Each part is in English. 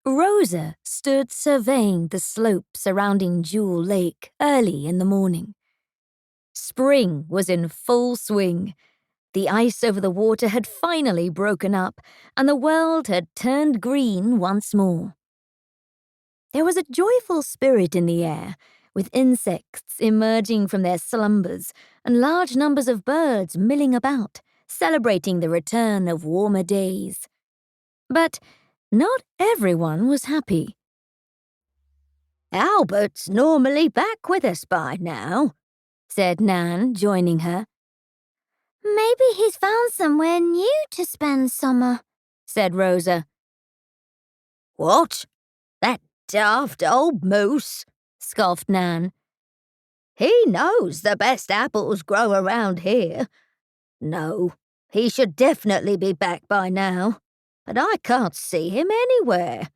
Rosa stood surveying the slope surrounding Jewel Lake early in the morning. Spring was in full swing. The ice over the water had finally broken up, and the world had turned green once more. There was a joyful spirit in the air, with insects emerging from their slumbers and large numbers of birds milling about, celebrating the return of warmer days. But not everyone was happy. "Albert's normally back with us by now," said Nan, joining her. "Maybe he's found somewhere new to spend summer," said Rosa. "What? That daft old moose?" scoffed Nan. "He knows the best apples grow around here. No, he should definitely be back by now, but I can't see him anywhere."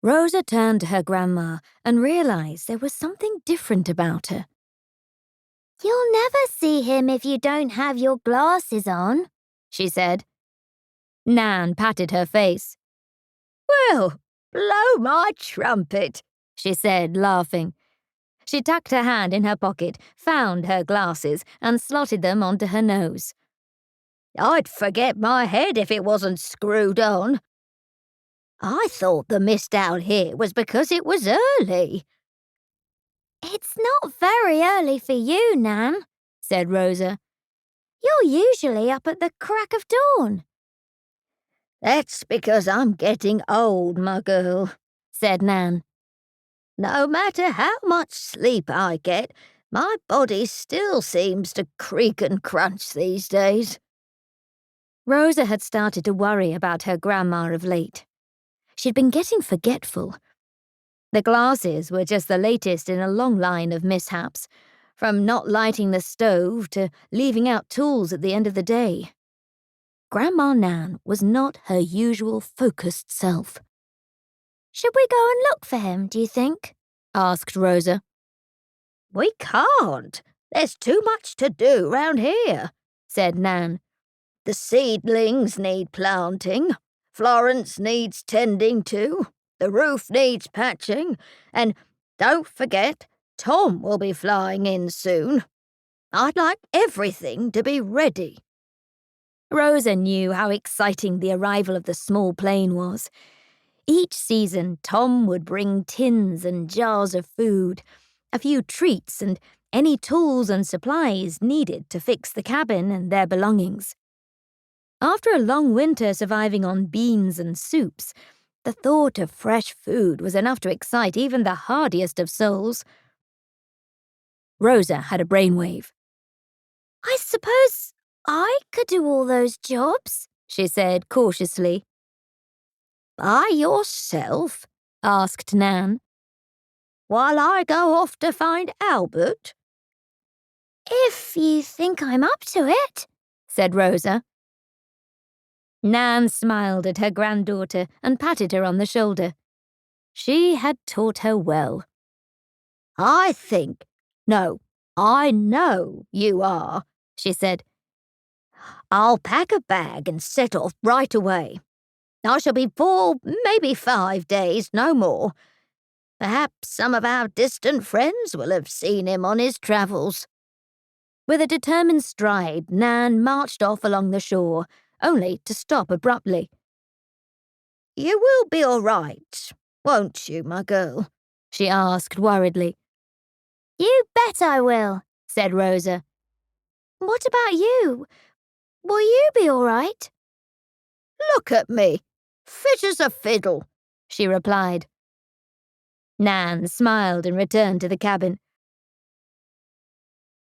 Rosa turned to her grandma and realized there was something different about her. "You'll never see him if you don't have your glasses on," she said. Nan patted her face. "Well, blow my trumpet," she said, laughing. She tucked her hand in her pocket, found her glasses, and slotted them onto her nose. "I'd forget my head if it wasn't screwed on. I thought the mist out here was because it was early." "It's not very early for you, Nan," said Rosa. "You're usually up at the crack of dawn." "That's because I'm getting old, my girl," said Nan. "No matter how much sleep I get, my body still seems to creak and crunch these days." Rosa had started to worry about her grandma of late. She'd been getting forgetful. The glasses were just the latest in a long line of mishaps, from not lighting the stove to leaving out tools at the end of the day. Grandma Nan was not her usual focused self. "Should we go and look for him, do you think?" asked Rosa. "We can't. There's too much to do round here," said Nan. "The seedlings need planting, Florence needs tending to, the roof needs patching, and don't forget, Tom will be flying in soon. I'd like everything to be ready." Rosa knew how exciting the arrival of the small plane was. Each season, Tom would bring tins and jars of food, a few treats, and any tools and supplies needed to fix the cabin and their belongings. After a long winter surviving on beans and soups, the thought of fresh food was enough to excite even the hardiest of souls. Rosa had a brainwave. "I suppose I could do all those jobs," she said cautiously. "By yourself?" asked Nan. "While I go off to find Albert?" "If you think I'm up to it," said Rosa. Nan smiled at her granddaughter and patted her on the shoulder. She had taught her well. "I know you are," she said. "I'll pack a bag and set off right away. I shall be 4, maybe 5 days, no more. Perhaps some of our distant friends will have seen him on his travels." With a determined stride, Nan marched off along the shore, only to stop abruptly. "You will be all right, won't you, my girl?" she asked worriedly. "You bet I will," said Rosa. "What about you? Will you be all right?" "Look at me, fit as a fiddle," she replied. Nan smiled and returned to the cabin.